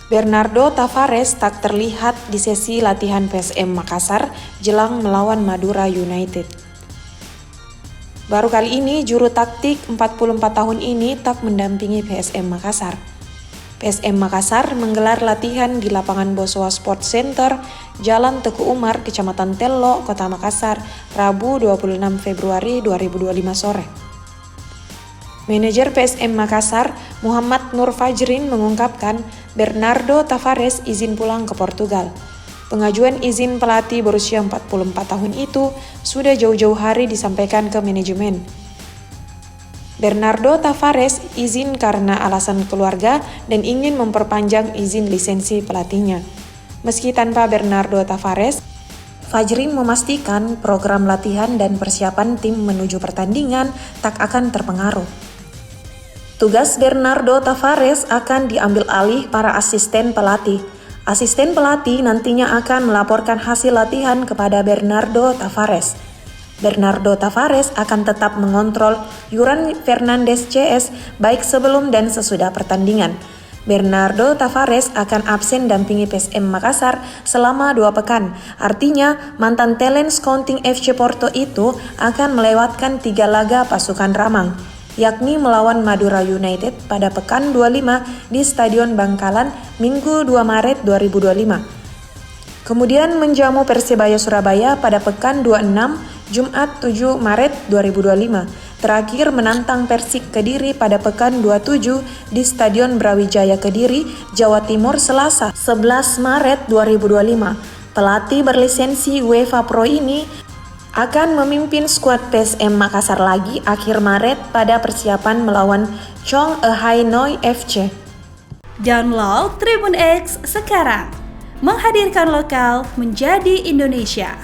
Bernardo Tavares tak terlihat di sesi latihan PSM Makassar jelang melawan Madura United. Baru kali ini juru taktik 44 tahun ini tak mendampingi PSM Makassar. PSM Makassar menggelar latihan di lapangan Boswa Sport Center, Jalan Teguh Umar, Kecamatan Tello, Kota Makassar, Rabu 26 Februari 2025 sore. Manajer PSM Makassar, Muhammad Nur Fajrin mengungkapkan Bernardo Tavares izin pulang ke Portugal. Pengajuan izin pelatih berusia 44 tahun itu sudah jauh-jauh hari disampaikan ke manajemen. Bernardo Tavares izin karena alasan keluarga dan ingin memperpanjang izin lisensi pelatihnya. Meski tanpa Bernardo Tavares, Fajrin memastikan program latihan dan persiapan tim menuju pertandingan tak akan terpengaruh. Tugas Bernardo Tavares akan diambil alih para asisten pelatih. Asisten pelatih nantinya akan melaporkan hasil latihan kepada Bernardo Tavares. Bernardo Tavares akan tetap mengontrol Yuran Fernandes CS baik sebelum dan sesudah pertandingan. Bernardo Tavares akan absen dampingi PSM Makassar selama 2 pekan. Artinya, mantan talent scouting FC Porto itu akan melewatkan 3 laga pasukan Ramang, yakni melawan Madura United pada pekan 25 di Stadion Bangkalan Minggu 2 Maret 2025. Kemudian menjamu Persebaya Surabaya pada pekan 26 Jumat 7 Maret 2025. Terakhir menantang Persik Kediri pada pekan 27 di Stadion Brawijaya Kediri, Jawa Timur Selasa 11 Maret 2025. Pelatih berlisensi UEFA Pro ini akan memimpin skuad PSM Makassar lagi akhir Maret pada persiapan melawan Chong Ehai Noi FC. Download Tribun X sekarang, menghadirkan lokal menjadi Indonesia.